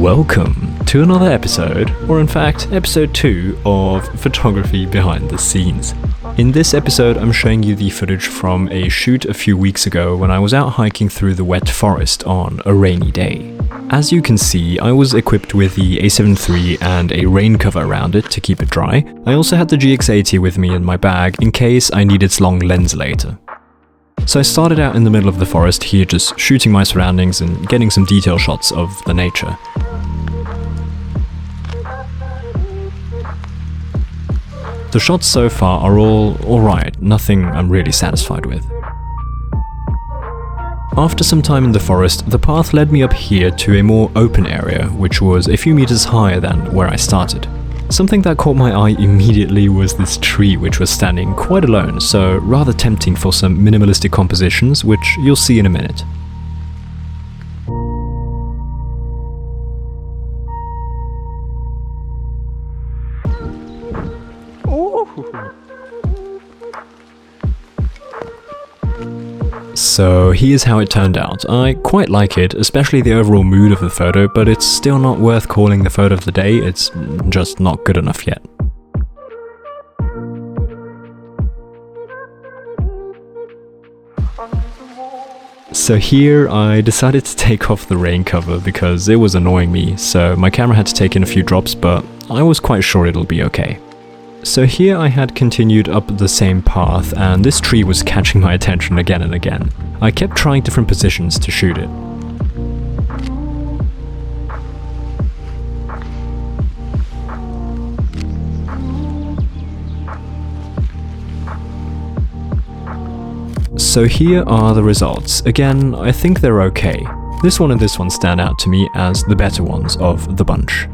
Welcome to another episode, or in fact, episode 2 of Photography Behind the Scenes. In this episode, I'm showing you the footage from a shoot a few weeks ago when I was out hiking through the wet forest on a rainy day. As you can see, I was equipped with the A7iii and a rain cover around it to keep it dry. I also had the GX80 with me in my bag in case I need its long lens later. So I started out in the middle of the forest here, just shooting my surroundings and getting some detail shots of the nature. The shots so far are all alright, nothing I'm really satisfied with. After some time in the forest, the path led me up here to a more open area, which was a few meters higher than where I started. Something that caught my eye immediately was this tree, which was standing quite alone, so rather tempting for some minimalistic compositions, which you'll see in a minute. So here's how it turned out. I quite like it, especially the overall mood of the photo, but it's still not worth calling the photo of the day, it's just not good enough yet. So here I decided to take off the rain cover because it was annoying me, so my camera had to take in a few drops, but I was quite sure it'll be okay. So here I had continued up the same path, and this tree was catching my attention again and again. I kept trying different positions to shoot it. So here are the results. Again, I think they're okay. This one and this one stand out to me as the better ones of the bunch.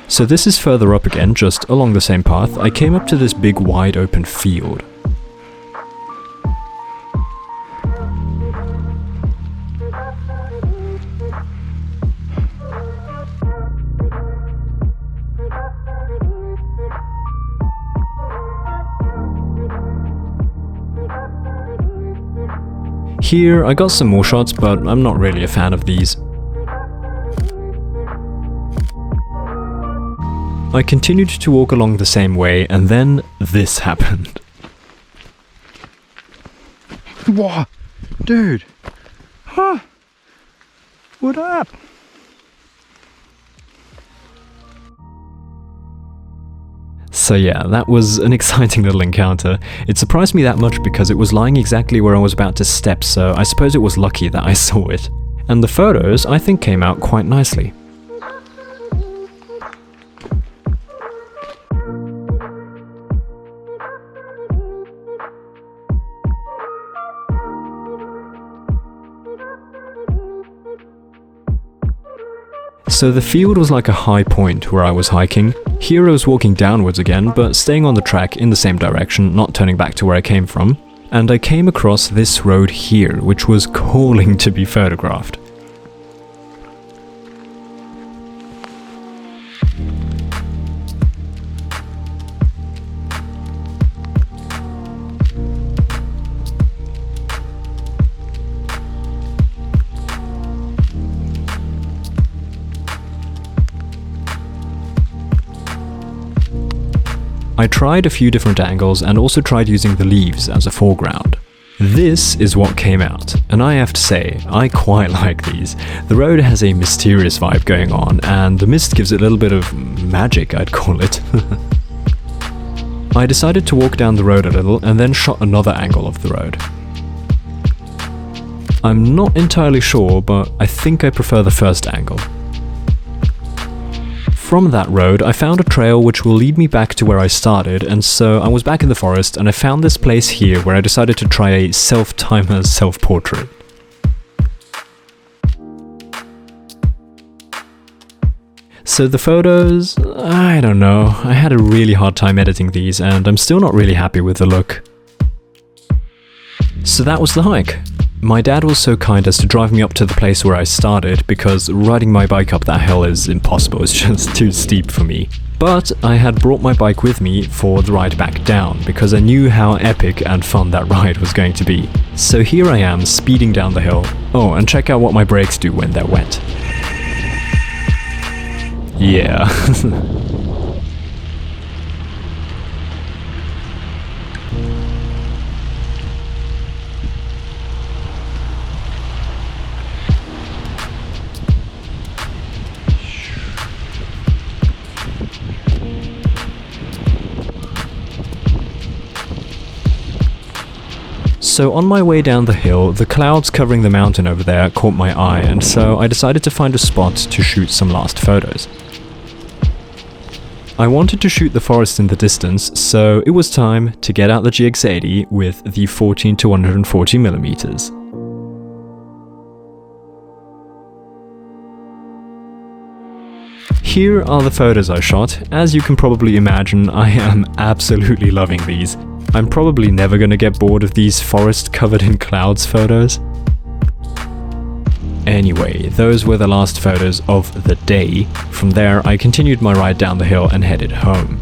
So this is further up again, just along the same path. I came up to this big wide open field. Here I got some more shots, but I'm not really a fan of these. I continued to walk along the same way, and then this happened. What? Dude! Huh? What up? So yeah, that was an exciting little encounter. It surprised me that much because it was lying exactly where I was about to step, so I suppose it was lucky that I saw it. and the photos I think came out quite nicely. So the field was like a high point where I was hiking. Here I was walking downwards again, but staying on the track in the same direction, not turning back to where I came from. And I came across this road here, which was calling to be photographed. I tried a few different angles and also tried using the leaves as a foreground. This is what came out, and I have to say, I quite like these. The road has a mysterious vibe going on, and the mist gives it a little bit of magic, I'd call it. I decided to walk down the road a little and then shot another angle of the road. I'm not entirely sure, but I think I prefer the first angle. From that road, I found a trail which will lead me back to where I started, and so I was back in the forest and I found this place here where I decided to try a self-timer self-portrait. So the photos, I don't know, I had a really hard time editing these and I'm still not really happy with the look. So that was the hike. My dad was so kind as to drive me up to the place where I started, because riding my bike up that hill is impossible, it's just too steep for me. But I had brought my bike with me for the ride back down, because I knew how epic and fun that ride was going to be. So here I am, speeding down the hill. Oh, and check out what my brakes do when they're wet. Yeah. So on my way down the hill, the clouds covering the mountain over there caught my eye, and so I decided to find a spot to shoot some last photos. I wanted to shoot the forest in the distance, so it was time to get out the GX80 with the 14-140mm. Here are the photos I shot. As you can probably imagine, I am absolutely loving these. I'm probably never gonna get bored of these forest covered in clouds photos. Anyway, those were the last photos of the day. From there, I continued my ride down the hill and headed home.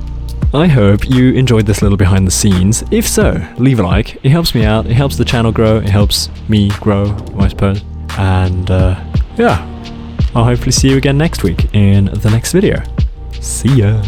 I hope you enjoyed this little behind the scenes. If so, leave a like. It helps me out, it helps the channel grow, it helps me grow, I suppose. And yeah, I'll hopefully see you again next week in the next video. See ya!